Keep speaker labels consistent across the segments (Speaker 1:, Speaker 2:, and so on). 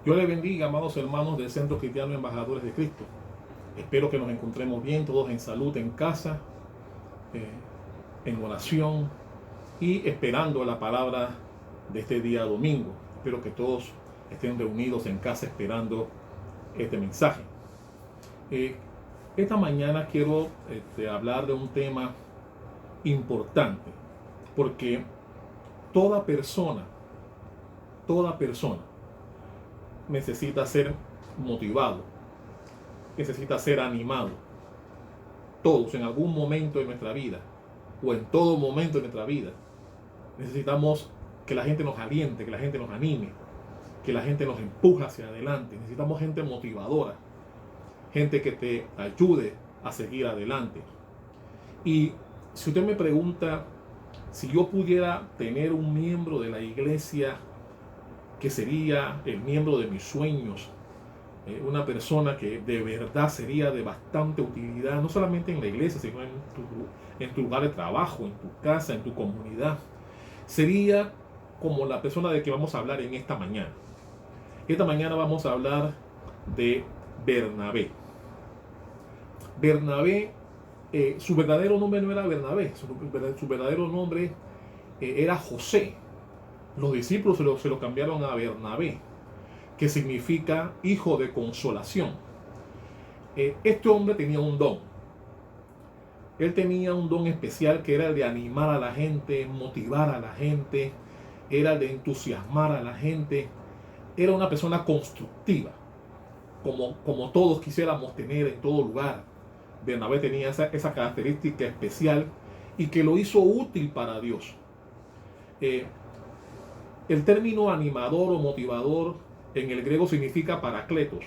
Speaker 1: Dios les bendiga, amados hermanos del Centro Cristiano Embajadores de Cristo. Espero que nos encontremos bien, todos en salud, en casa, eh, en oración y esperando la palabra de este día domingo. Espero que todos estén reunidos en casa esperando este mensaje. Esta mañana quiero hablar de un tema importante, porque toda persona necesita ser motivado, necesita ser animado. Todos en algún momento de nuestra vida, o en todo momento de nuestra vida, necesitamos que la gente nos aliente, que la gente nos anime, que la gente nos empuje hacia adelante. Necesitamos gente motivadora, gente que te ayude a seguir adelante. Y si usted me pregunta si yo pudiera tener un miembro de la iglesia que sería el miembro de mis sueños, una persona que de verdad sería de bastante utilidad, no solamente en la iglesia, sino en tu lugar de trabajo, en tu casa, en tu comunidad, sería como la persona de que vamos a hablar en esta mañana. Esta mañana vamos a hablar de Bernabé. Bernabé, su verdadero nombre no era Bernabé, su verdadero nombre era José. Los discípulos se lo cambiaron a Bernabé, que significa hijo de consolación. Este hombre tenía un don. Él tenía un don especial que era el de animar a la gente, motivar a la gente, era el de entusiasmar a la gente. Era una persona constructiva, como todos quisiéramos tener en todo lugar. Bernabé tenía esa característica especial y que lo hizo útil para Dios. El término animador o motivador en el griego significa parakletos,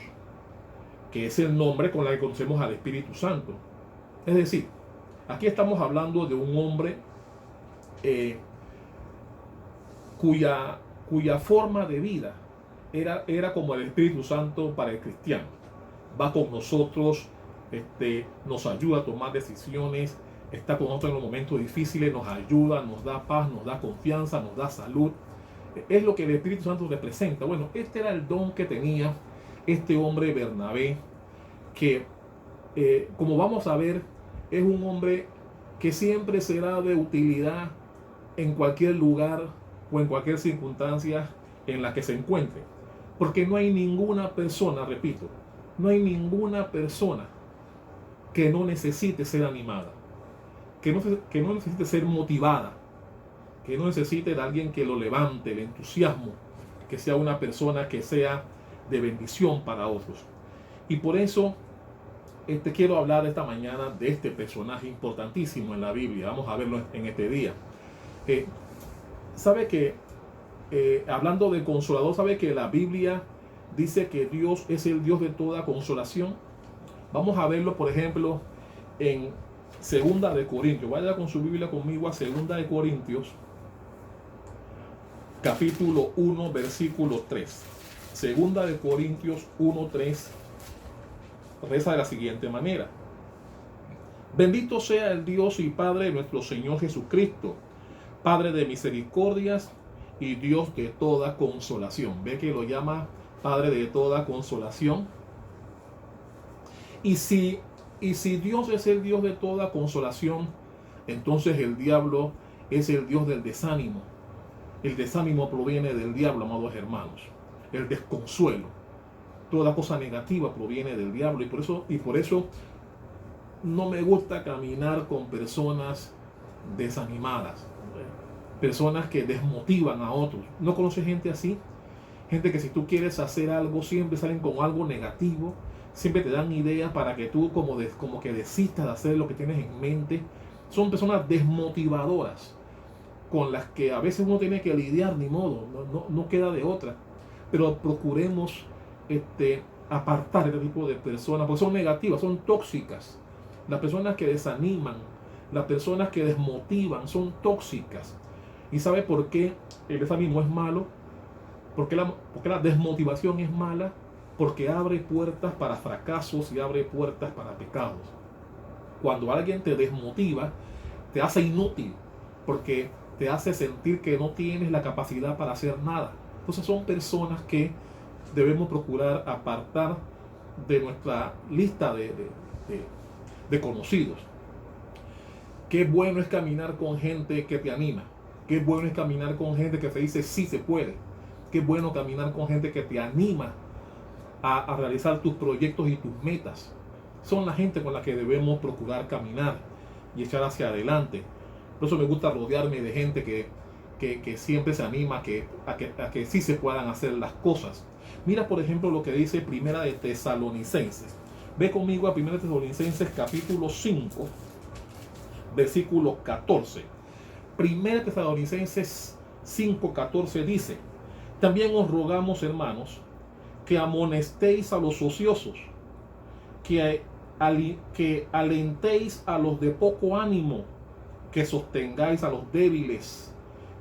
Speaker 1: que es el nombre con el que conocemos al Espíritu Santo. Es decir, aquí estamos hablando de un hombre cuya forma de vida era como el Espíritu Santo para el cristiano. Va con nosotros, nos ayuda a tomar decisiones, está con nosotros en los momentos difíciles, nos ayuda, nos da paz, nos da confianza, nos da salud. Es lo que el Espíritu Santo representa. Bueno, este era el don que tenía este hombre Bernabé, que como vamos a ver, es un hombre que siempre será de utilidad en cualquier lugar o en cualquier circunstancia en la que se encuentre. Porque no hay ninguna persona, repito, no hay ninguna persona que no necesite ser animada, que no necesite ser motivada, que no necesite de alguien que lo levante, el entusiasmo, que sea una persona que sea de bendición para otros. Y por eso quiero hablar esta mañana de este personaje importantísimo en la Biblia. Vamos a verlo en este día. ¿Sabe que, hablando de consolador, sabe que la Biblia dice que Dios es el Dios de toda consolación? Vamos a verlo, por ejemplo, en Segunda de Corintios. Vaya con su Biblia conmigo a Segunda de Corintios, capítulo 1, versículo 3. Segunda de Corintios 1, 3 reza de la siguiente manera: bendito sea el Dios y Padre de nuestro Señor Jesucristo, Padre de misericordias y Dios de toda consolación. Ve que lo llama Padre de toda consolación. Y si Dios es el Dios de toda consolación, entonces el diablo es el Dios del desánimo. El desánimo proviene del diablo, amados hermanos. El desconsuelo, toda cosa negativa proviene del diablo. Y por eso no me gusta caminar con personas desanimadas, personas que desmotivan a otros. ¿No conoces gente así? Gente que si tú quieres hacer algo, siempre salen con algo negativo, siempre te dan ideas para que tú como que desistas de hacer lo que tienes en mente. Son personas desmotivadoras con las que a veces uno tiene que lidiar, ni modo, no queda de otra. Pero procuremos apartar este tipo de personas, porque son negativas, son tóxicas. Las personas que desaniman, las personas que desmotivan, son tóxicas. ¿Y sabe por qué el desánimo es malo? Porque la desmotivación es mala, porque abre puertas para fracasos y abre puertas para pecados. Cuando alguien te desmotiva, te hace inútil, porque te hace sentir que no tienes la capacidad para hacer nada. Entonces son personas que debemos procurar apartar de nuestra lista de conocidos. Qué bueno es caminar con gente que te anima. Qué bueno es caminar con gente que te dice sí se puede. Qué bueno caminar con gente que te anima a realizar tus proyectos y tus metas. Son la gente con la que debemos procurar caminar y echar hacia adelante. Por eso me gusta rodearme de gente que siempre se anima a que sí se puedan hacer las cosas. Mira, por ejemplo, lo que dice Primera de Tesalonicenses. Ve conmigo a Primera de Tesalonicenses capítulo 5, versículo 14. Primera de Tesalonicenses 5:14 dice: también os rogamos, hermanos, que amonestéis a los ociosos, que alentéis a los de poco ánimo, que sostengáis a los débiles,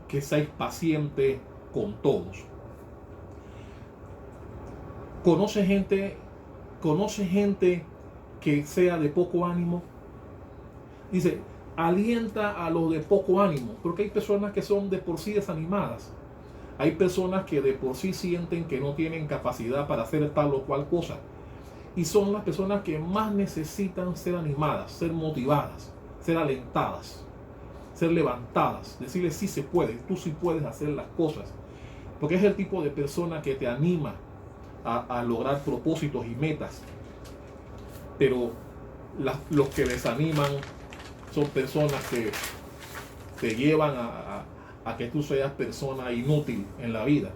Speaker 1: que seáis pacientes con todos. ¿Conoce gente que sea de poco ánimo? Dice, alienta a los de poco ánimo, porque hay personas que son de por sí desanimadas. Hay personas que de por sí sienten que no tienen capacidad para hacer tal o cual cosa. Y son las personas que más necesitan ser animadas, ser motivadas, ser alentadas, ser levantadas. Decirles sí se puede, tú sí puedes hacer las cosas. Porque es el tipo de persona que te anima a lograr propósitos y metas. Pero los que desaniman son personas que te llevan a que tú seas persona inútil en la vida,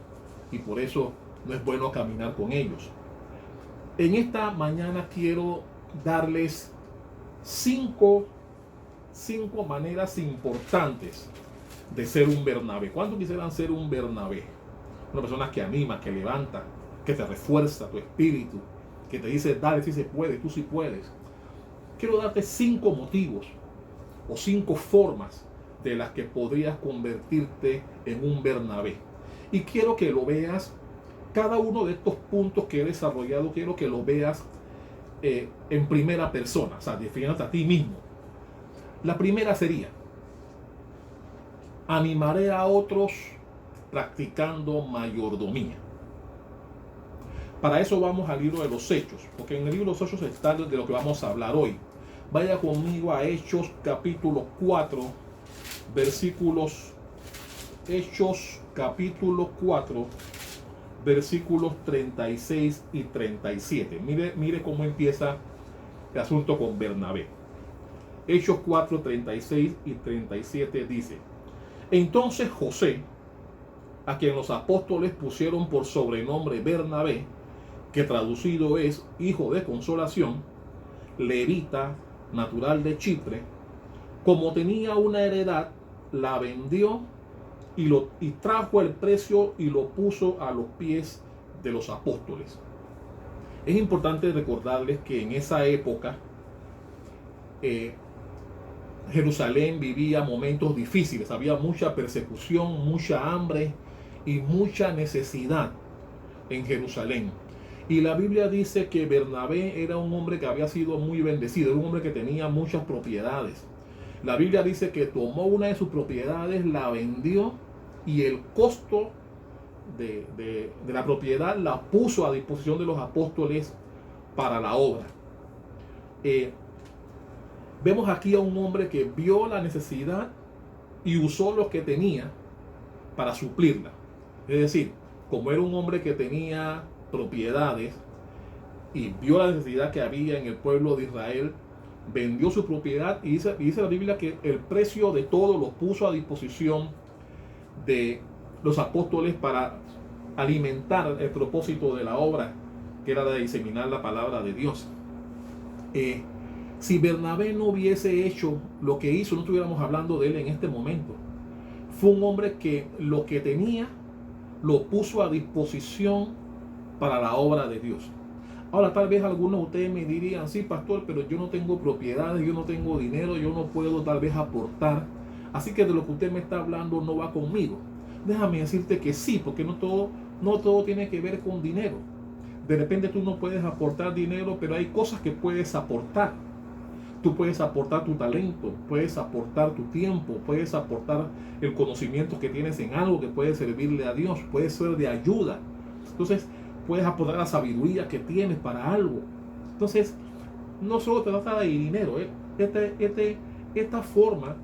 Speaker 1: y por eso no es bueno caminar con ellos. En esta mañana quiero darles cinco maneras importantes de ser un Bernabé. ¿Cuántos quisieran ser un Bernabé? Una persona que anima, que levanta, que te refuerza tu espíritu, que te dice dale, si se puede, tú sí puedes. Quiero darte 5 motivos o 5 formas de las que podrías convertirte en un Bernabé. Y quiero que lo veas, cada uno de estos puntos que he desarrollado, quiero que lo veas en primera persona, o sea, definiéndote a ti mismo. La primera sería: animaré a otros practicando mayordomía. Para eso vamos al libro de los Hechos, porque en el libro de los Hechos está de lo que vamos a hablar hoy. Vaya conmigo a Hechos capítulo 4, versículos, Hechos capítulo 4, versículos 36 y 37. Mire cómo empieza el asunto con Bernabé. Hechos 4, 36 y 37 dice: entonces José, a quien los apóstoles pusieron por sobrenombre Bernabé, que traducido es hijo de consolación, levita, natural de Chipre, como tenía una heredad, la vendió y trajo el precio y lo puso a los pies de los apóstoles. Es importante recordarles que en esa época Jerusalén vivía momentos difíciles, había mucha persecución, mucha hambre y mucha necesidad en Jerusalén. Y la Biblia dice que Bernabé era un hombre que había sido muy bendecido, era un hombre que tenía muchas propiedades. La Biblia dice que tomó una de sus propiedades, la vendió y el costo de la propiedad la puso a disposición de los apóstoles para la obra. Vemos aquí a un hombre que vio la necesidad y usó lo que tenía para suplirla. Es decir, como era un hombre que tenía propiedades y vio la necesidad que había en el pueblo de Israel, vendió su propiedad y dice la Biblia que el precio de todo lo puso a disposición de los apóstoles para alimentar el propósito de la obra, que era de diseminar la palabra de Dios. Si Bernabé no hubiese hecho lo que hizo, no estuviéramos hablando de él en este momento. Fue un hombre que lo que tenía lo puso a disposición para la obra de Dios. Ahora, tal vez algunos de ustedes me dirían: sí, pastor, pero yo no tengo propiedades, yo no tengo dinero, yo no puedo tal vez aportar, así que de lo que usted me está hablando no va conmigo. Déjame decirte que sí, porque no todo tiene que ver con dinero. De repente tú no puedes aportar dinero, pero hay cosas que puedes aportar. Tú puedes aportar tu talento, puedes aportar tu tiempo, puedes aportar el conocimiento que tienes en algo que puede servirle a Dios, puede ser de ayuda. Entonces, puedes aportar la sabiduría que tienes para algo. Entonces, no solo te trata de dinero, esta forma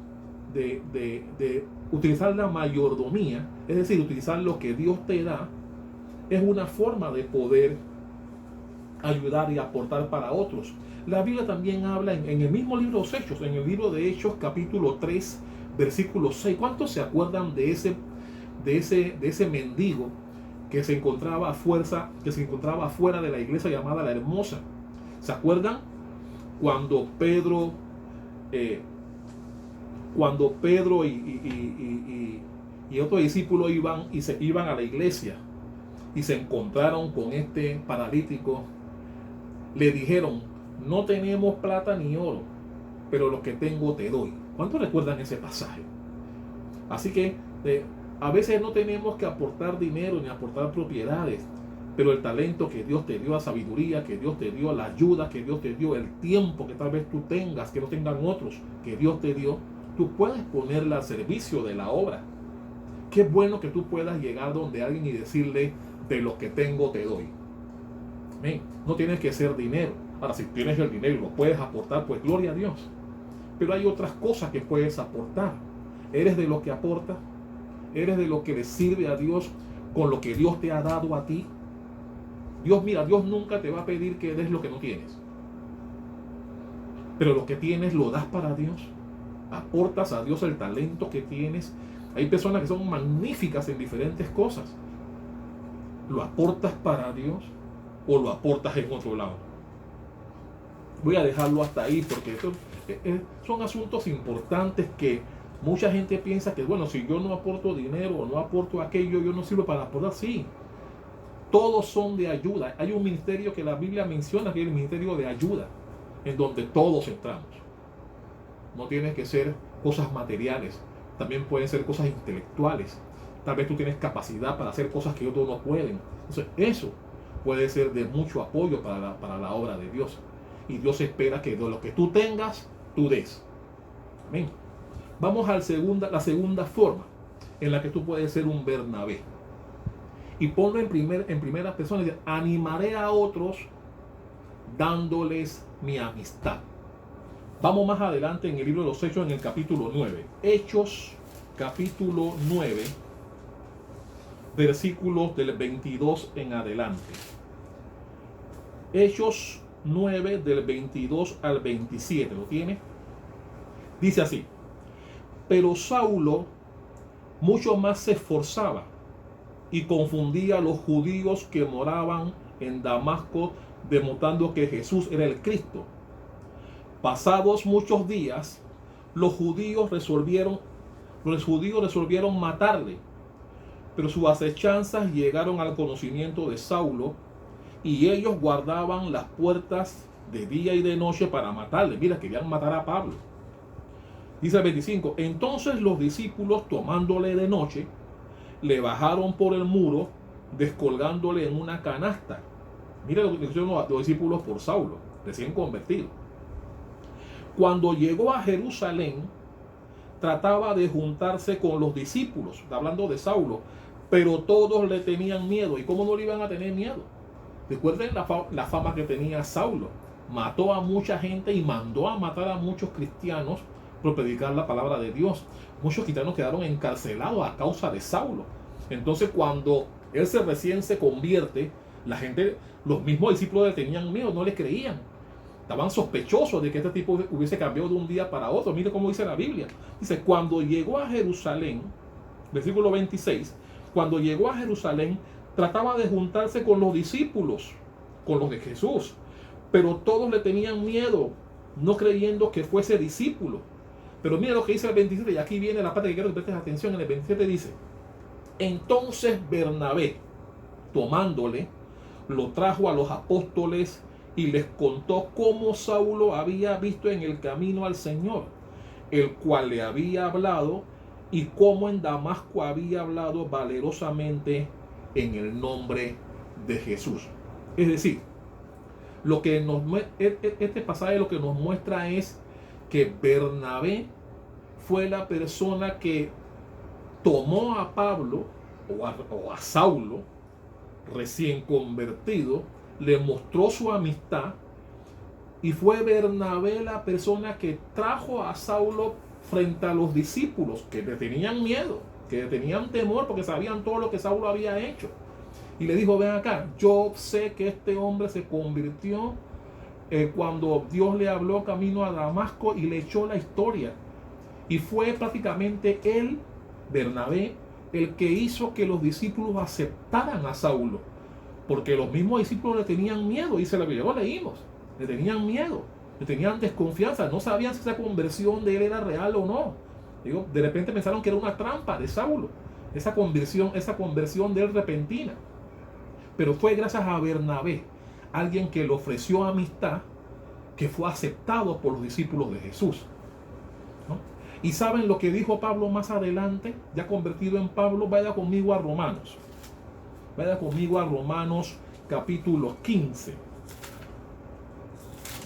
Speaker 1: de utilizar la mayordomía, es decir, utilizar lo que Dios te da, es una forma de poder ayudar y aportar para otros. La Biblia también habla en el mismo libro de los Hechos, en el libro de Hechos capítulo 3, versículo 6. ¿Cuántos se acuerdan de ese mendigo que se encontraba afuera de la iglesia llamada La Hermosa? ¿Se acuerdan? Cuando Pedro y otros discípulos iban a la iglesia y se encontraron con este paralítico, le dijeron: no tenemos plata ni oro, pero lo que tengo te doy. ¿Cuántos recuerdan ese pasaje? Así que a veces no tenemos que aportar dinero ni aportar propiedades, pero el talento que Dios te dio, la sabiduría que Dios te dio, la ayuda que Dios te dio, el tiempo que tal vez tú tengas, que no tengan otros, que Dios te dio, tú puedes ponerla al servicio de la obra. Qué bueno que tú puedas llegar donde alguien y decirle: de lo que tengo te doy. Amén. No tienes que ser dinero. Ahora, si tienes el dinero y lo puedes aportar, pues gloria a Dios. Pero hay otras cosas que puedes aportar. ¿Eres de lo que aporta? ¿Eres de lo que le sirve a Dios con lo que Dios te ha dado a ti? Dios nunca te va a pedir que des lo que no tienes. Pero lo que tienes lo das para Dios. Aportas a Dios el talento que tienes. Hay personas que son magníficas en diferentes cosas. ¿Lo aportas para Dios o lo aportas en otro lado? Voy a dejarlo hasta ahí porque son asuntos importantes que mucha gente piensa que, bueno, si yo no aporto dinero o no aporto aquello, yo no sirvo para aportar. Sí, todos son de ayuda. Hay un ministerio que la Biblia menciona, que es el ministerio de ayuda, en donde todos entramos. No tiene que ser cosas materiales, también pueden ser cosas intelectuales. Tal vez tú tienes capacidad para hacer cosas que otros no pueden. Entonces, eso puede ser de mucho apoyo para la obra de Dios. Y Dios espera que de lo que tú tengas, tú des. Amén. Vamos a la segunda forma en la que tú puedes ser un Bernabé. Y ponlo en primera persona y dice: animaré a otros dándoles mi amistad. Vamos más adelante en el libro de los Hechos, en el capítulo 9. Hechos, capítulo 9, versículos del 22 en adelante. Hechos 9, del 22 al 27. ¿Lo tiene? Dice así: pero Saulo mucho más se esforzaba y confundía a los judíos que moraban en Damasco, demostrando que Jesús era el Cristo. Pasados muchos días, los judíos resolvieron matarle, pero sus acechanzas llegaron al conocimiento de Saulo y ellos guardaban las puertas de día y de noche para matarle. Mira, querían matar a Pablo. Dice el 25: entonces los discípulos, tomándole de noche, le bajaron por el muro, descolgándole en una canasta. Mira lo que hicieron los discípulos por Saulo, recién convertido. Cuando llegó a Jerusalén, trataba de juntarse con los discípulos, está hablando de Saulo, pero todos le tenían miedo. ¿Y cómo no le iban a tener miedo? Recuerden la fama que tenía Saulo. Mató a mucha gente y mandó a matar a muchos cristianos por predicar la palabra de Dios. Muchos cristianos quedaron encarcelados a causa de Saulo. Entonces, cuando él recién se convierte, la gente, los mismos discípulos le tenían miedo, no le creían. Estaban sospechosos de que este tipo hubiese cambiado de un día para otro. Mire cómo dice la Biblia. Dice: cuando llegó a Jerusalén, versículo 26, cuando llegó a Jerusalén, trataba de juntarse con los discípulos, con los de Jesús, pero todos le tenían miedo, no creyendo que fuese discípulo. Pero mira lo que dice el 27, y aquí viene la parte que quiero que prestes atención. En el 27 dice: entonces Bernabé, tomándole, lo trajo a los apóstoles y les contó cómo Saulo había visto en el camino al Señor, el cual le había hablado, y cómo en Damasco había hablado valerosamente en el nombre de Jesús. Es decir, este pasaje lo que nos muestra es que Bernabé fue la persona que tomó a Pablo o a Saulo recién convertido, le mostró su amistad y fue Bernabé la persona que trajo a Saulo frente a los discípulos que le tenían miedo, que le tenían temor porque sabían todo lo que Saulo había hecho. Y le dijo, ven acá, yo sé que este hombre se convirtió cuando Dios le habló camino a Damasco y le echó la historia. Y fue prácticamente él, Bernabé, el que hizo que los discípulos aceptaran a Saulo. Porque los mismos discípulos le tenían miedo, y se lo que luego leímos. Le tenían miedo, le tenían desconfianza, no sabían si esa conversión de él era real o no. Digo, de repente pensaron que era una trampa de Saulo, esa conversión de él repentina. Pero fue gracias a Bernabé, alguien que le ofreció amistad, que fue aceptado por los discípulos de Jesús, ¿no? Y saben lo que dijo Pablo más adelante, ya convertido en Pablo. Vaya conmigo a Romanos. Vaya conmigo a Romanos capítulo 15.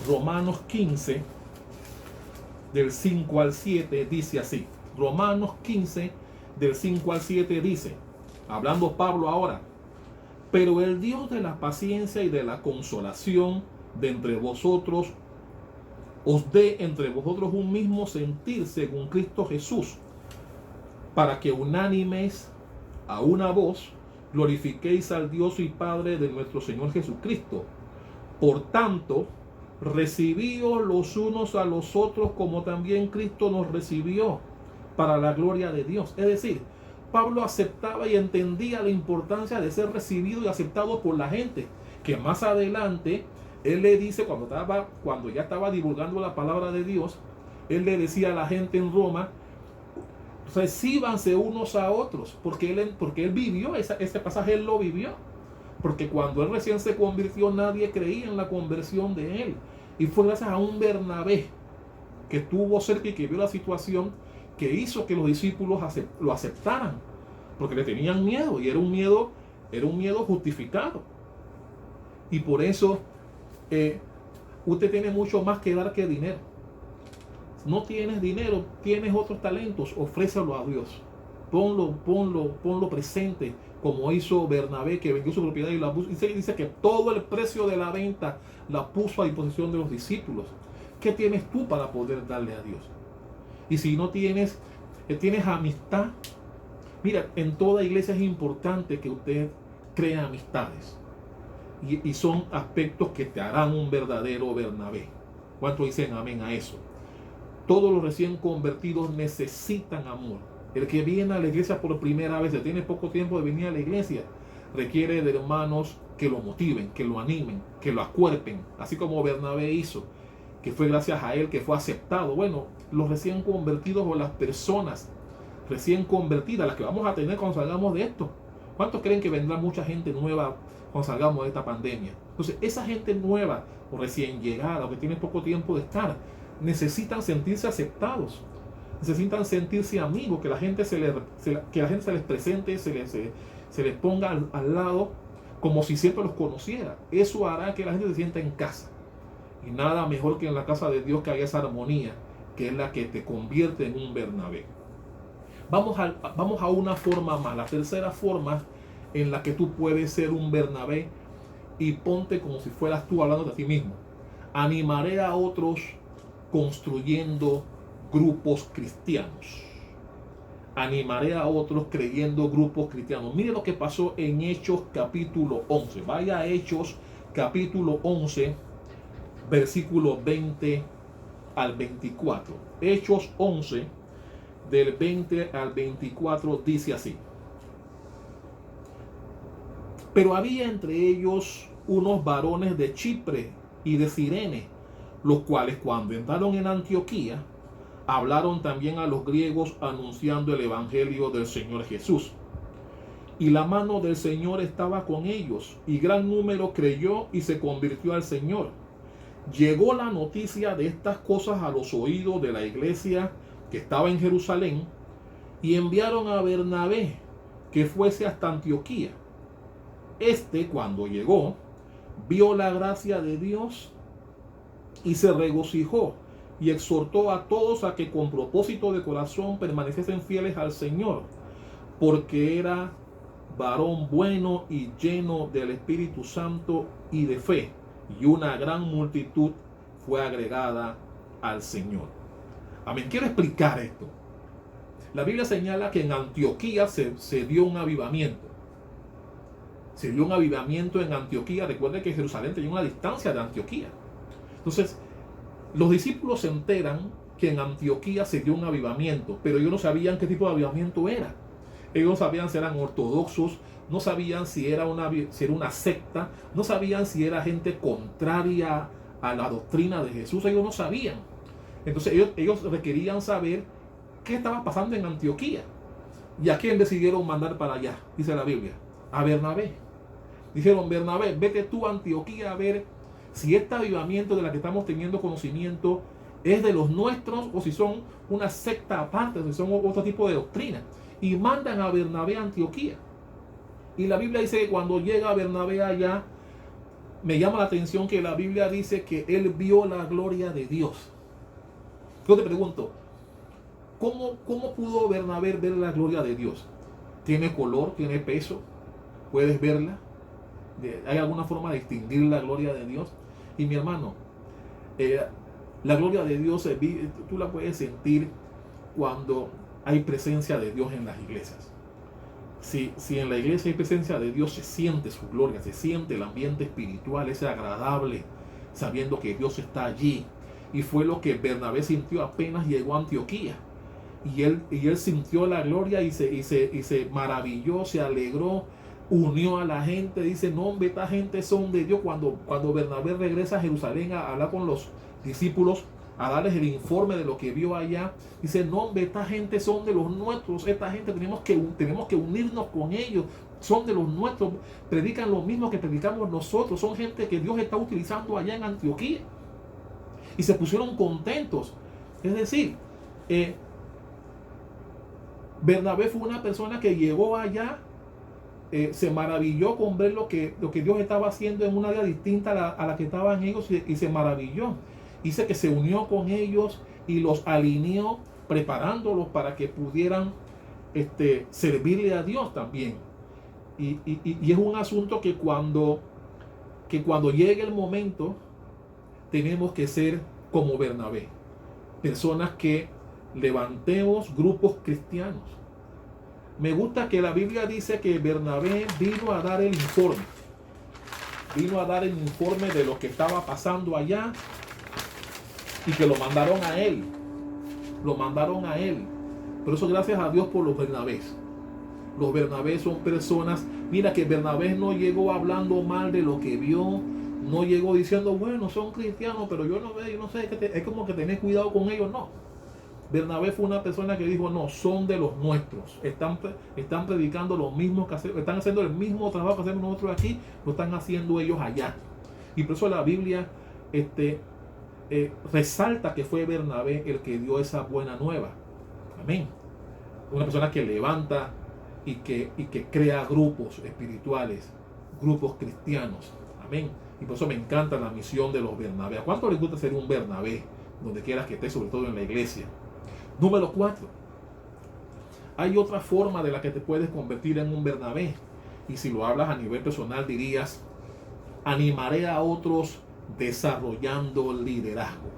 Speaker 1: Romanos 15, del 5 al 7, dice así. Romanos 15, del 5 al 7 dice, hablando Pablo ahora, pero el Dios de la paciencia y de la consolación de entre vosotros, os dé entre vosotros un mismo sentir según Cristo Jesús, para que unánimes a una voz glorifiquéis al Dios y Padre de nuestro Señor Jesucristo. Por tanto, recibíos los unos a los otros como también Cristo nos recibió para la gloria de Dios. Es decir, Pablo aceptaba y entendía la importancia de ser recibido y aceptado por la gente, que más adelante él le dice, cuando ya estaba divulgando la palabra de Dios, él le decía a la gente en Roma, recíbanse unos a otros, porque él vivió ese pasaje, él lo vivió. Porque cuando él recién se convirtió, nadie creía en la conversión de él. Y fue gracias a un Bernabé que estuvo cerca y que vio la situación, que hizo que los discípulos lo aceptaran. Porque le tenían miedo, y era un miedo justificado. Y por eso usted tiene mucho más que dar que dinero. No tienes dinero, tienes otros talentos, ofrécelo a Dios. Ponlo presente, como hizo Bernabé, que vendió su propiedad y la puso. Y dice que todo el precio de la venta la puso a disposición de los discípulos. ¿Qué tienes tú para poder darle a Dios? Y si no tienes amistad, mira, en toda iglesia es importante que usted crea amistades. Y son aspectos que te harán un verdadero Bernabé. ¿Cuántos dicen amén a eso? Todos los recién convertidos necesitan amor. El que viene a la iglesia por primera vez, tiene poco tiempo de venir a la iglesia, requiere de hermanos que lo motiven, que lo animen, que lo acuerpen, así como Bernabé hizo, que fue gracias a él que fue aceptado. Bueno, los recién convertidos o las personas recién convertidas, las que vamos a tener cuando salgamos de esto. ¿Cuántos creen que vendrá mucha gente nueva cuando salgamos de esta pandemia? Entonces, esa gente nueva o recién llegada o que tiene poco tiempo de estar, necesitan sentirse aceptados. Necesitan sentirse amigos, que la gente se les presente, se les ponga al lado como si siempre los conociera. Eso hará que la gente se sienta en casa. Y nada mejor que en la casa de Dios que haya esa armonía, que es la que te convierte en un Bernabé. Vamos a una forma más, la tercera forma en la que tú puedes ser un Bernabé, y ponte como si fueras tú hablando de ti mismo. Animaré a otros construyendo grupos cristianos. Animaré a otros creyendo grupos cristianos. Mire lo que pasó en Hechos capítulo 11. Vaya a Hechos capítulo 11, versículo 20 al 24. Hechos 11, del 20 al 24, dice así. Pero había entre ellos unos varones de Chipre y de Cirene, los cuales cuando entraron en Antioquía, hablaron también a los griegos anunciando el evangelio del Señor Jesús. Y la mano del Señor estaba con ellos, y gran número creyó y se convirtió al Señor. Llegó la noticia de estas cosas a los oídos de la iglesia que estaba en Jerusalén, y enviaron a Bernabé que fuese hasta Antioquía. Cuando llegó, vio la gracia de Dios y se regocijó, y exhortó a todos a que con propósito de corazón permaneciesen fieles al Señor, porque era varón bueno y lleno del Espíritu Santo y de fe, y una gran multitud fue agregada al Señor. Amén. Quiero explicar esto. La Biblia señala que en Antioquía se dio un avivamiento. Se dio un avivamiento en Antioquía. Recuerden que Jerusalén tenía una distancia de Antioquía. Entonces, los discípulos se enteran que en Antioquía se dio un avivamiento, pero ellos no sabían qué tipo de avivamiento era. Ellos no sabían si eran ortodoxos, no sabían si era una secta, no sabían si era gente contraria a la doctrina de Jesús. Ellos no sabían. Entonces ellos requerían saber qué estaba pasando en Antioquía. ¿Y a quién decidieron mandar para allá? Dice la Biblia. A Bernabé. Dijeron: Bernabé, vete tú a Antioquía a ver si este avivamiento de la que estamos teniendo conocimiento es de los nuestros o si son una secta aparte, si son otro tipo de doctrina. Y mandan a Bernabé a Antioquía. Y la Biblia dice que cuando llega Bernabé allá, me llama la atención que la Biblia dice que él vio la gloria de Dios. Yo te pregunto, ¿cómo pudo Bernabé ver la gloria de Dios? ¿Tiene color? ¿Tiene peso? ¿Puedes verla? ¿Hay alguna forma de distinguir la gloria de Dios? Y mi hermano, la gloria de Dios tú la puedes sentir cuando hay presencia de Dios en las iglesias. Si en la iglesia hay presencia de Dios, se siente su gloria, se siente el ambiente espiritual, es agradable, sabiendo que Dios está allí. Y fue lo que Bernabé sintió apenas llegó a Antioquía. Y él sintió la gloria y se maravilló, se alegró, unió a la gente. Dice: no, hombre, esta gente son de Dios. Cuando Bernabé regresa a Jerusalén a hablar con los discípulos, a darles el informe de lo que vio allá, dice: no, hombre, esta gente son de los nuestros, esta gente tenemos que unirnos con ellos, son de los nuestros, predican lo mismo que predicamos nosotros, son gente que Dios está utilizando allá en Antioquía. Y se pusieron contentos. Es decir, Bernabé fue una persona que llegó allá, se maravilló con ver lo que Dios estaba haciendo en un área distinta a la que estaban ellos, y se maravilló. Dice que se unió con ellos y los alineó, preparándolos para que pudieran servirle a Dios también. Y es un asunto que cuando llegue el momento, tenemos que ser como Bernabé, personas que levantemos grupos cristianos. Me gusta que la Biblia dice que Bernabé vino a dar el informe. Vino a dar el informe de lo que estaba pasando allá y que lo mandaron a él. Lo mandaron a él. Por eso, gracias a Dios por los Bernabés. Los Bernabés son personas. Mira que Bernabé no llegó hablando mal de lo que vio. No llegó diciendo: bueno, son cristianos, pero yo no sé, es como que tenés cuidado con ellos. No. Bernabé fue una persona que dijo: no, son de los nuestros. Están predicando lo mismo que hacemos, están haciendo el mismo trabajo que hacemos nosotros aquí, lo están haciendo ellos allá. Y por eso la Biblia resalta que fue Bernabé el que dio esa buena nueva. Amén. Una persona que levanta y que crea grupos espirituales, grupos cristianos. Amén. Y por eso me encanta la misión de los Bernabé. ¿A cuánto les gusta ser un Bernabé? Donde quieras que estés, sobre todo en la iglesia. Número 4. Hay otra forma de la que te puedes convertir en un Bernabé. Y si lo hablas a nivel personal, dirías: animaré a otros desarrollando liderazgo.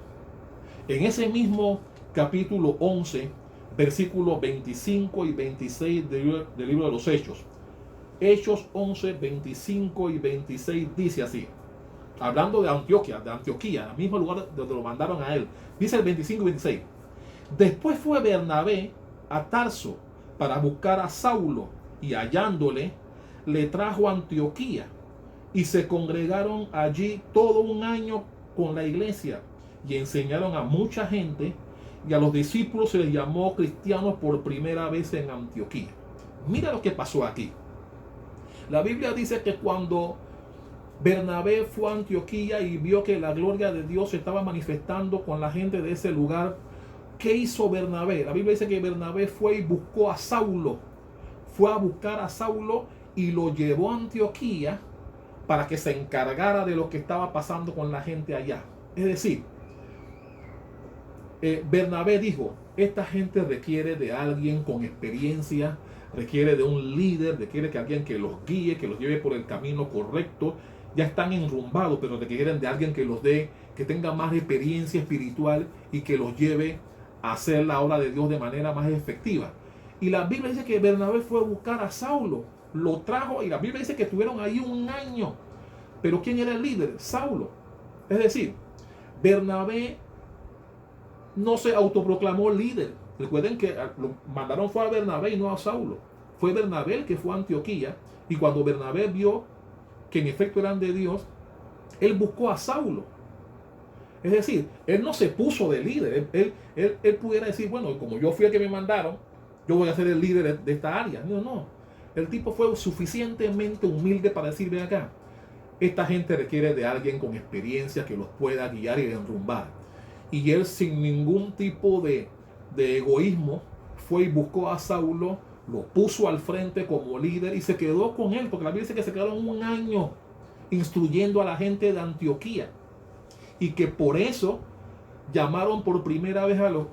Speaker 1: En ese mismo capítulo 11, versículos 25 y 26 del libro de los Hechos. Hechos 11, 25 y 26 dice así. Hablando de Antioquía, el mismo lugar donde lo mandaron a él. Dice el 25 y 26. Después fue Bernabé a Tarso para buscar a Saulo, y hallándole, le trajo a Antioquía, y se congregaron allí todo un año con la iglesia, y enseñaron a mucha gente, y a los discípulos se les llamó cristianos por primera vez en Antioquía. Mira lo que pasó aquí. La Biblia dice que cuando Bernabé fue a Antioquía y vio que la gloria de Dios se estaba manifestando con la gente de ese lugar, ¿qué hizo Bernabé? La Biblia dice que Bernabé fue y buscó a Saulo. Fue a buscar a Saulo y lo llevó a Antioquía para que se encargara de lo que estaba pasando con la gente allá. Es decir, Bernabé dijo: esta gente requiere de alguien con experiencia, requiere de un líder, requiere que alguien que los guíe, que los lleve por el camino correcto. Ya están enrumbados, pero requieren de alguien que los dé, que tenga más experiencia espiritual y que los lleve a hacer la obra de Dios de manera más efectiva. Y la Biblia dice que Bernabé fue a buscar a Saulo, lo trajo, y la Biblia dice que estuvieron ahí un año. Pero ¿quién era el líder? Saulo. Es decir, Bernabé no se autoproclamó líder. Recuerden que lo mandaron fue a Bernabé y no a Saulo. Fue Bernabé el que fue a Antioquía, y cuando Bernabé vio que en efecto eran de Dios, él buscó a Saulo. Es decir, él no se puso de líder. Él pudiera decir, bueno, como yo fui el que me mandaron, yo voy a ser el líder de esta área. No, no. El tipo fue suficientemente humilde para decir, ven acá, esta gente requiere de alguien con experiencia que los pueda guiar y enrumbar. Y él, sin ningún tipo de egoísmo, fue y buscó a Saulo, lo puso al frente como líder y se quedó con él, porque la Biblia dice que se quedaron un año instruyendo a la gente de Antioquía, y que por eso llamaron por primera vez a los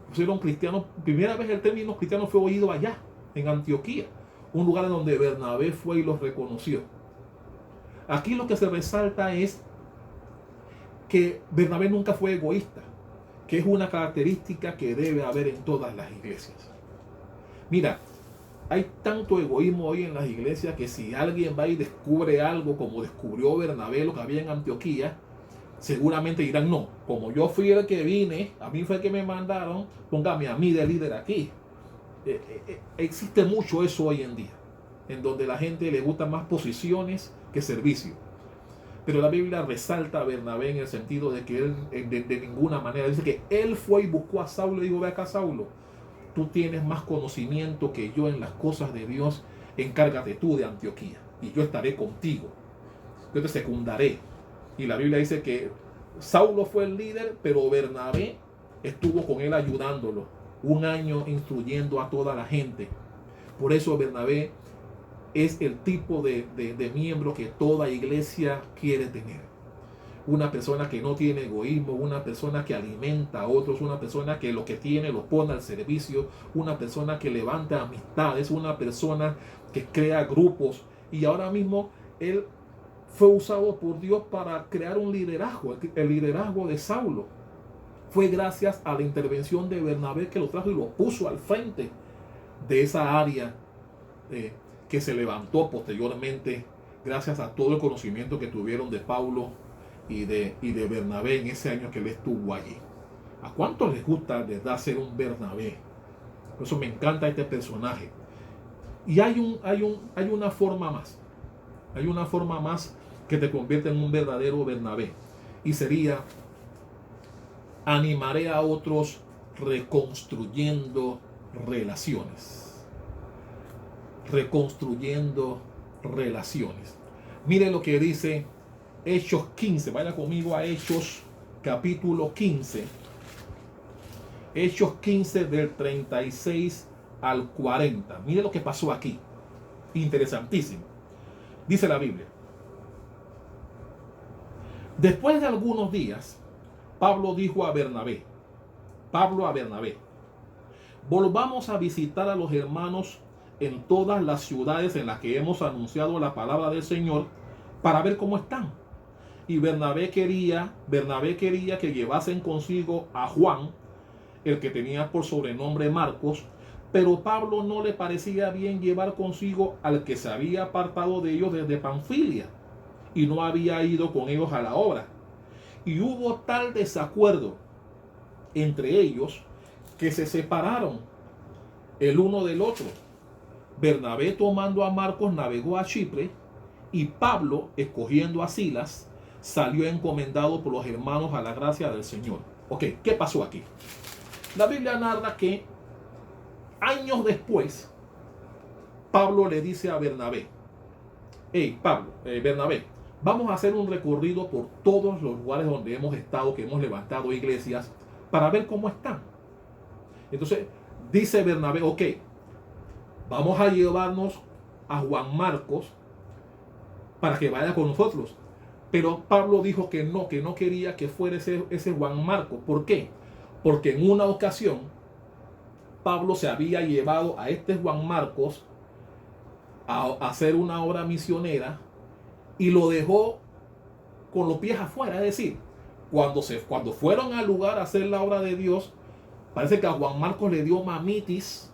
Speaker 1: pusieron cristianos. Primera vez el término cristiano fue oído allá en Antioquía, un lugar en donde Bernabé fue y los reconoció. Aquí lo que se resalta es que Bernabé nunca fue egoísta, que es una característica que debe haber en todas las iglesias. Mira, hay tanto egoísmo hoy en las iglesias que si alguien va y descubre algo como descubrió Bernabé, lo que había en Antioquía, seguramente dirán, no, como yo fui el que vine, a mí fue el que me mandaron, póngame a mí de líder aquí. Existe mucho eso hoy en día, en donde la gente le gusta más posiciones que servicio. Pero la Biblia resalta a Bernabé en el sentido de que él de ninguna manera, dice que él fue y buscó a Saulo y dijo, ve acá Saulo, tú tienes más conocimiento que yo en las cosas de Dios, encárgate tú de Antioquía y yo estaré contigo, yo te secundaré. Y la Biblia dice que Saulo fue el líder, pero Bernabé estuvo con él ayudándolo un año, instruyendo a toda la gente. Por eso Bernabé es el tipo de miembro que toda iglesia quiere tener. Una persona que no tiene egoísmo, una persona que alimenta a otros, una persona que lo que tiene lo pone al servicio, una persona que levanta amistades, una persona que crea grupos. Y ahora mismo él fue usado por Dios para crear un liderazgo. El liderazgo de Saulo fue gracias a la intervención de Bernabé, que lo trajo y lo puso al frente de esa área que se levantó posteriormente gracias a todo el conocimiento que tuvieron de Pablo y de Bernabé en ese año que él estuvo allí. ¿A cuántos les gusta, verdad, ser un Bernabé? Por eso me encanta este personaje. Y hay una forma más. Hay una forma más que te convierte en un verdadero Bernabé. Y sería, animaré a otros reconstruyendo relaciones. Reconstruyendo relaciones. Mire lo que dice Hechos 15. Vaya conmigo a Hechos capítulo 15. Hechos 15 del 36 al 40. Mire lo que pasó aquí. Interesantísimo. Dice la Biblia. Después de algunos días, Pablo dijo a Bernabé, volvamos a visitar a los hermanos en todas las ciudades en las que hemos anunciado la palabra del Señor para ver cómo están. Y Bernabé quería que llevasen consigo a Juan, el que tenía por sobrenombre Marcos, pero Pablo no le parecía bien llevar consigo al que se había apartado de ellos desde Panfilia y no había ido con ellos a la obra. Y hubo tal desacuerdo entre ellos que se separaron el uno del otro. Bernabé, tomando a Marcos, navegó a Chipre, y Pablo, escogiendo a Silas, salió encomendado por los hermanos a la gracia del Señor. Ok, ¿qué pasó aquí? La Biblia narra que años después, Pablo le dice a Bernabé, Bernabé, vamos a hacer un recorrido por todos los lugares donde hemos estado, que hemos levantado iglesias, para ver cómo están. Entonces, dice Bernabé, ok, vamos a llevarnos a Juan Marcos para que vaya con nosotros. Pero Pablo dijo que no quería que fuera ese Juan Marcos. ¿Por qué? Porque en una ocasión Pablo se había llevado a este Juan Marcos a hacer una obra misionera y lo dejó con los pies afuera. Es decir, cuando fueron al lugar a hacer la obra de Dios, parece que a Juan Marcos le dio mamitis,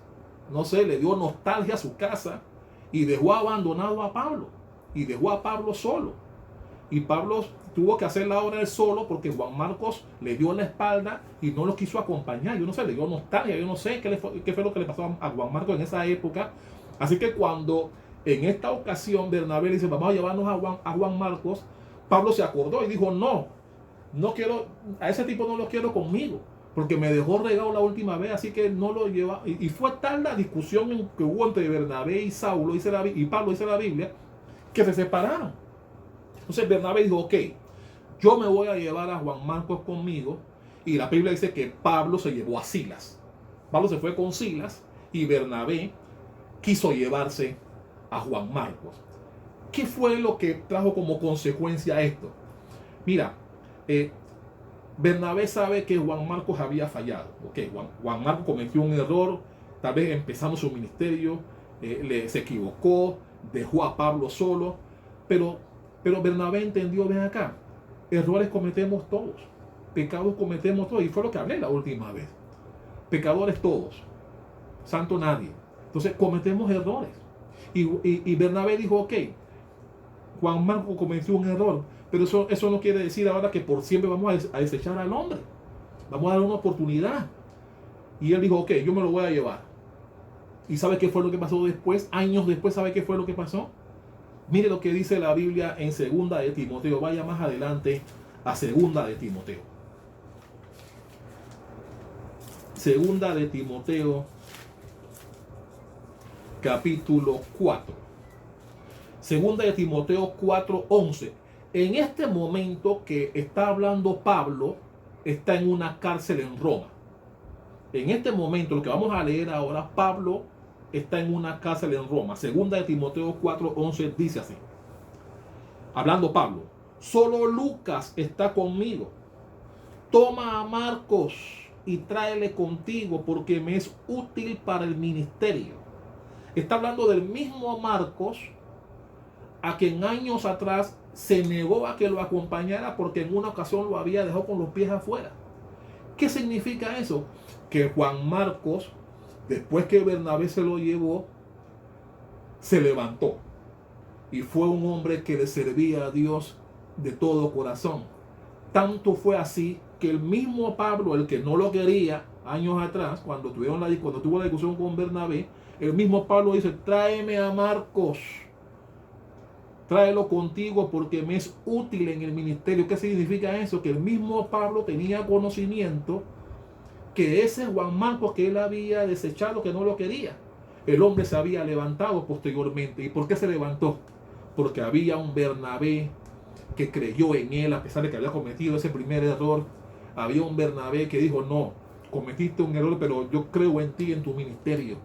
Speaker 1: no sé, le dio nostalgia a su casa y dejó abandonado a Pablo y dejó a Pablo solo. Y Pablo tuvo que hacer la obra él solo porque Juan Marcos le dio la espalda y no lo quiso acompañar. Yo no sé, le dio nostalgia, yo no sé qué fue lo que le pasó a Juan Marcos en esa época. Así que cuando en esta ocasión Bernabé le dice, vamos a llevarnos a Juan Marcos, Pablo se acordó y dijo, no quiero, a ese tipo no lo quiero conmigo, porque me dejó regado la última vez, así que no lo lleva. Y fue tal la discusión que hubo entre Bernabé y Saulo, y Pablo, dice la Biblia, que se separaron. Entonces Bernabé dijo, ok, yo me voy a llevar a Juan Marcos conmigo, y la Biblia dice que Pablo se llevó a Silas. Pablo se fue con Silas y Bernabé quiso llevarse a Juan Marcos. ¿Qué fue lo que trajo como consecuencia esto? Mira, Bernabé sabe que Juan Marcos había fallado. Okay, Juan Marcos cometió un error, tal vez empezando su ministerio, se equivocó, dejó a Pablo solo, pero Bernabé entendió, ven acá, errores cometemos todos, pecados cometemos todos, y fue lo que hablé la última vez. Pecadores todos, santo nadie. Entonces cometemos errores. Y Bernabé dijo, ok, Juan Marcos cometió un error, pero eso no quiere decir ahora que por siempre vamos a desechar al hombre. Vamos a dar una oportunidad. Y él dijo, ok, yo me lo voy a llevar. ¿Y sabe qué fue lo que pasó después? Años después, ¿sabe qué fue lo que pasó? Mire lo que dice la Biblia en 2 de Timoteo. Vaya más adelante a 2 de Timoteo. 2 de Timoteo, capítulo 4. 2 de Timoteo 4:11. En este momento que está hablando Pablo, está en una cárcel en Roma. En este momento, lo que vamos a leer ahora, Pablo está en una cárcel en Roma. 2 de Timoteo 4:11 dice así. Hablando Pablo, solo Lucas está conmigo. Toma a Marcos y tráele contigo porque me es útil para el ministerio. Está hablando del mismo Marcos a quien años atrás se negó a que lo acompañara porque en una ocasión lo había dejado con los pies afuera. ¿Qué significa eso? Que Juan Marcos, después que Bernabé se lo llevó, se levantó y fue un hombre que le servía a Dios de todo corazón. Tanto fue así que el mismo Pablo, el que no lo quería años atrás, cuando tuvo la discusión con Bernabé, el mismo Pablo dice, tráeme a Marcos, tráelo contigo porque me es útil en el ministerio. ¿Qué significa eso? Que el mismo Pablo tenía conocimiento que ese Juan Marcos que él había desechado, que no lo quería, el hombre se había levantado posteriormente. ¿Y por qué se levantó? Porque había un Bernabé que creyó en él a pesar de que había cometido ese primer error. Había un Bernabé que dijo, no, cometiste un error, pero yo creo en ti, en tu ministerio.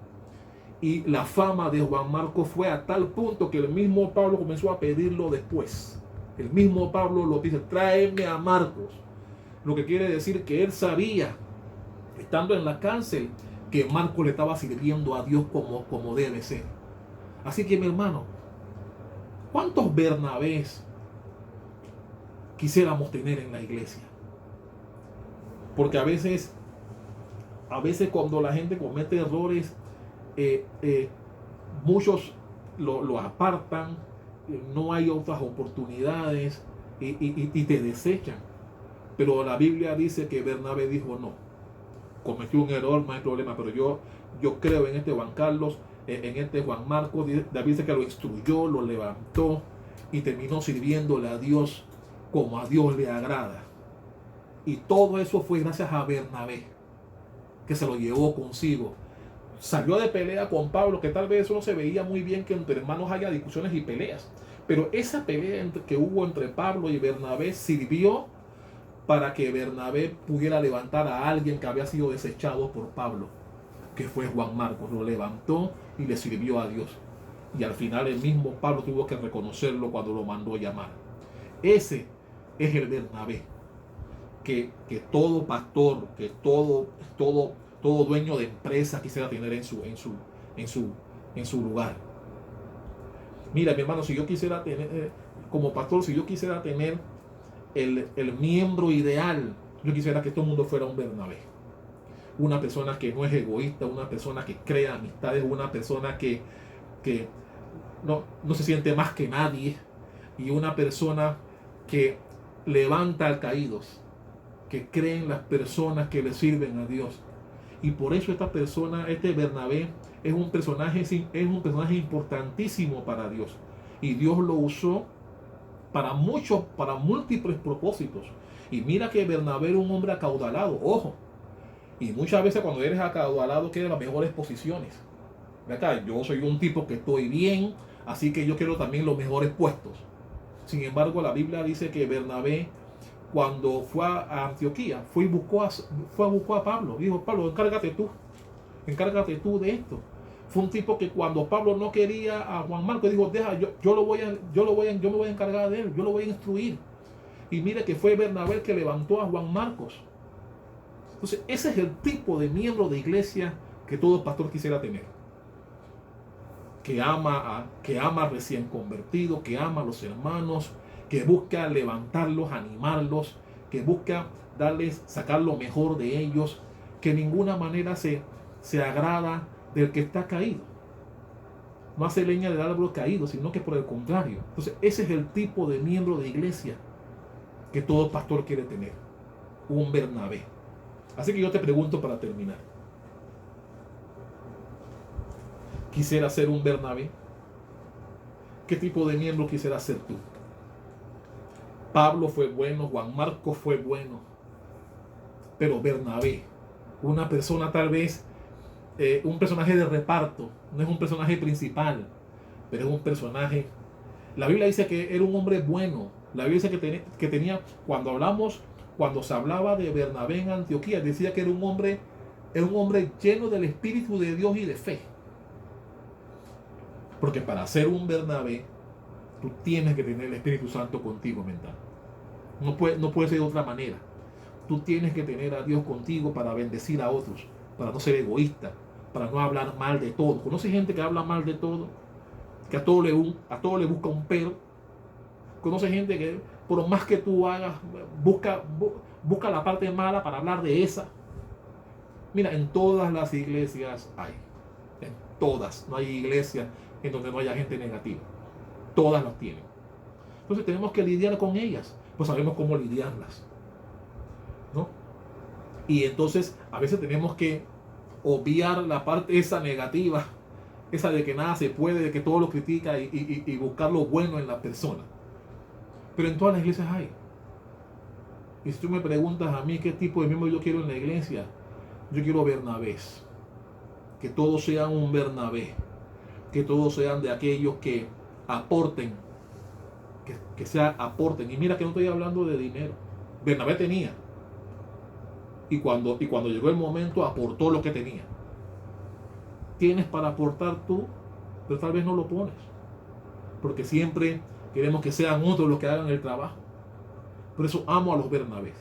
Speaker 1: Y la fama de Juan Marcos fue a tal punto que el mismo Pablo comenzó a pedirlo después. El mismo Pablo lo dice, tráeme a Marcos. Lo que quiere decir que él sabía, estando en la cárcel, que Marcos le estaba sirviendo a Dios como debe ser. Así que mi hermano, ¿cuántos Bernabés quisiéramos tener en la iglesia? Porque a veces cuando la gente comete errores, muchos lo apartan, no hay otras oportunidades y te desechan. Pero la Biblia dice que Bernabé dijo, no, cometió un error, no hay problema, pero yo creo en este Juan Carlos, en este Juan Marcos. David dice que lo instruyó, lo levantó y terminó sirviéndole a Dios como a Dios le agrada. Y todo eso fue gracias a Bernabé, que se lo llevó consigo. Salió de pelea con Pablo, que tal vez eso no se veía muy bien, que entre hermanos haya discusiones y peleas. Pero esa pelea que hubo entre Pablo y Bernabé sirvió para que Bernabé pudiera levantar a alguien que había sido desechado por Pablo, que fue Juan Marcos. Lo levantó y le sirvió a Dios. Y al final el mismo Pablo tuvo que reconocerlo cuando lo mandó llamar. Ese es el Bernabé que todo pastor, que todo todo dueño de empresa quisiera tener en su lugar. Mira, mi hermano, si yo quisiera tener, como pastor, si yo quisiera tener el miembro ideal, yo quisiera que todo el mundo fuera un Bernabé. Una persona que no es egoísta, una persona que crea amistades, una persona que no se siente más que nadie, y una persona que levanta al caídos, que cree en las personas que le sirven a Dios. Y por eso esta persona, este Bernabé, es un personaje importantísimo para Dios. Y Dios lo usó para múltiples propósitos. Y mira que Bernabé era un hombre acaudalado, ojo. Y muchas veces cuando eres acaudalado quieres las mejores posiciones. Acá, yo soy un tipo que estoy bien, así que yo quiero también los mejores puestos. Sin embargo, la Biblia dice que Bernabé, cuando fue a Antioquía, fue a buscar a Pablo. Dijo: Pablo, encárgate tú de esto. Fue un tipo que cuando Pablo no quería a Juan Marcos, dijo: deja, yo me voy a encargar de él, yo lo voy a instruir. Y mire que fue Bernabé el que levantó a Juan Marcos. Entonces, ese es el tipo de miembro de iglesia que todo pastor quisiera tener. Que ama recién convertido, que ama a los hermanos, que busca levantarlos, animarlos, que busca sacar lo mejor de ellos, que de ninguna manera se agrada del que está caído. No hace leña del árbol caído, sino que por el contrario. Entonces, ese es el tipo de miembro de iglesia que todo pastor quiere tener. Un Bernabé. Así que yo te pregunto para terminar: ¿quisiera ser un Bernabé? ¿Qué tipo de miembro quisiera ser tú? Pablo fue bueno, Juan Marcos fue bueno, pero Bernabé, una persona tal vez, un personaje de reparto, no es un personaje principal, pero es un personaje. La Biblia dice que era un hombre bueno. La Biblia dice que tenía, cuando se hablaba de Bernabé en Antioquía, decía que era un hombre lleno del Espíritu de Dios y de fe. Porque para ser un Bernabé, tú tienes que tener el Espíritu Santo contigo, mental. No puede ser de otra manera. Tú tienes que tener a Dios contigo para bendecir a otros, para no ser egoísta, para no hablar mal de todo. ¿Conoces gente que habla mal de todo? Que a todo le busca un pero. ¿Conoces gente que por más que tú hagas, busca la parte mala para hablar de esa? Mira, en todas las iglesias hay. En todas. No hay iglesia en donde no haya gente negativa. Todas las tienen. Entonces tenemos que lidiar con ellas. Pues sabemos cómo lidiarlas, ¿no? Y entonces a veces tenemos que obviar la parte esa negativa, esa de que nada se puede, de que todo lo critica, y buscar lo bueno en la persona. Pero en todas las iglesias hay. Y si tú me preguntas a mí qué tipo de miembro yo quiero en la iglesia, yo quiero Bernabés. Que todos sean un Bernabé. Que todos sean de aquellos que aporten. Que aporten. Y mira que no estoy hablando de dinero. Bernabé tenía. Y cuando llegó el momento, aportó lo que tenía. Tienes para aportar tú, pero tal vez no lo pones. Porque siempre queremos que sean otros los que hagan el trabajo. Por eso amo a los Bernabés.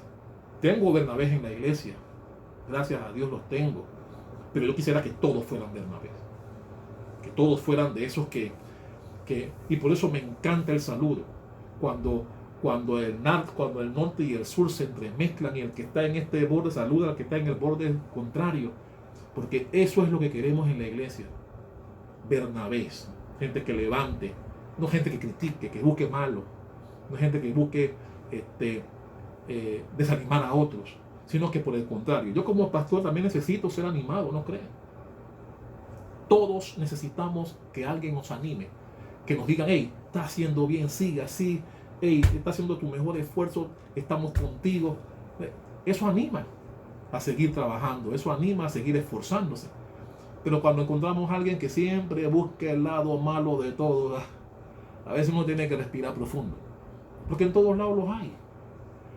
Speaker 1: Tengo Bernabés en la iglesia. Gracias a Dios los tengo. Pero yo quisiera que todos fueran Bernabés. Que todos fueran de esos y por eso me encanta el saludo. Cuando el norte y el sur se entremezclan y el que está en este borde saluda al que está en el borde contrario. Porque eso es lo que queremos en la iglesia. Bernabés. Gente que levante. No gente que critique, que busque malo. No gente que busque desanimar a otros. Sino que por el contrario. Yo como pastor también necesito ser animado, ¿no creen? Todos necesitamos que alguien nos anime. Que nos digan: hey, estás haciendo bien, sigue así. Hey, estás haciendo tu mejor esfuerzo, estamos contigo. Eso anima a seguir trabajando, eso anima a seguir esforzándose. Pero cuando encontramos a alguien que siempre busca el lado malo de todo, a veces uno tiene que respirar profundo. Porque en todos lados los hay.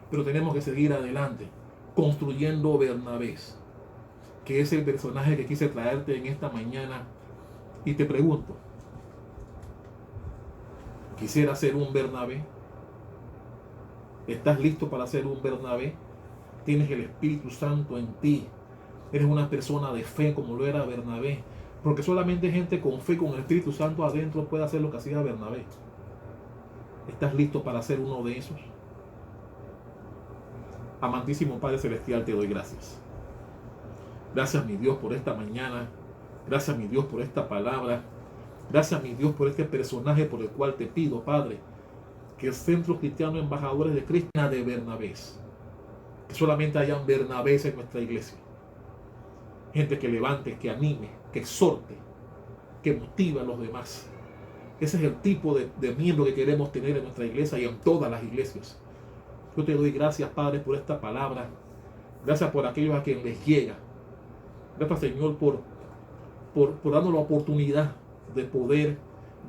Speaker 1: Pero tenemos que seguir adelante, construyendo Bernabés, que es el personaje que quise traerte en esta mañana. Y te pregunto, ¿quisiera ser un Bernabé? ¿Estás listo para ser un Bernabé? ¿Tienes el Espíritu Santo en ti Eres una persona de fe como lo era Bernabé. Porque solamente gente con fe, con el Espíritu Santo adentro puede hacer lo que hacía Bernabé. ¿Estás listo para ser uno de esos? Amantísimo Padre Celestial, te doy gracias. Gracias, mi Dios, por esta mañana. Gracias, mi Dios, por esta palabra. Gracias, mi Dios, por este personaje por el cual te pido, Padre, que el Centro Cristiano Embajadores de Cristo de Bernabés. Que solamente hayan Bernabés en nuestra iglesia. Gente que levante, que anime, que exhorte, que motive a los demás. Ese es el tipo de miembro que queremos tener en nuestra iglesia y en todas las iglesias. Yo te doy gracias, Padre, por esta palabra. Gracias por aquellos a quienes les llega. Gracias, Señor, por darnos la oportunidad de poder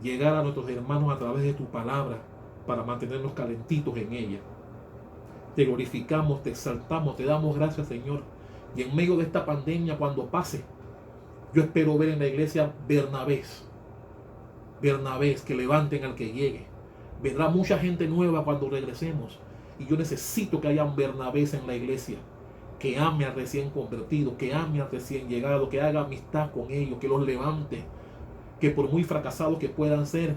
Speaker 1: llegar a nuestros hermanos a través de tu palabra para mantenernos calentitos en ella. Te glorificamos, te exaltamos, te damos gracias, Señor. Y en medio de esta pandemia, cuando pase, yo espero ver en la iglesia Bernabés que levanten al que llegue. Vendrá mucha gente nueva cuando regresemos. Y yo necesito que haya un Bernabés en la iglesia que ame al recién convertido, que ame al recién llegado, que haga amistad con ellos, que los levante, que por muy fracasados que puedan ser,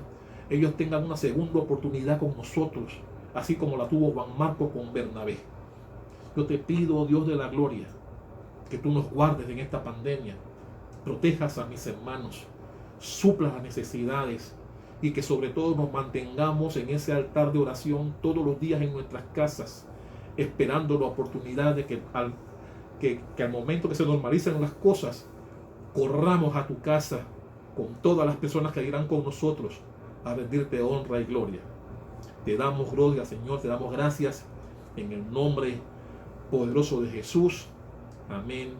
Speaker 1: ellos tengan una segunda oportunidad con nosotros, así como la tuvo Juan Marcos con Bernabé. Yo te pido, Dios de la gloria, que tú nos guardes en esta pandemia, protejas a mis hermanos, suplas las necesidades y que sobre todo nos mantengamos en ese altar de oración todos los días en nuestras casas, esperando la oportunidad de que al momento que se normalicen las cosas, corramos a tu casa con todas las personas que irán con nosotros a rendirte honra y gloria. Te damos gloria, Señor, te damos gracias en el nombre poderoso de Jesús. Amén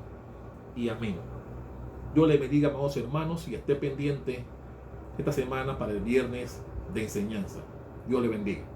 Speaker 1: y amén. Dios le bendiga, amados hermanos, y esté pendiente esta semana para el viernes de enseñanza. Dios le bendiga.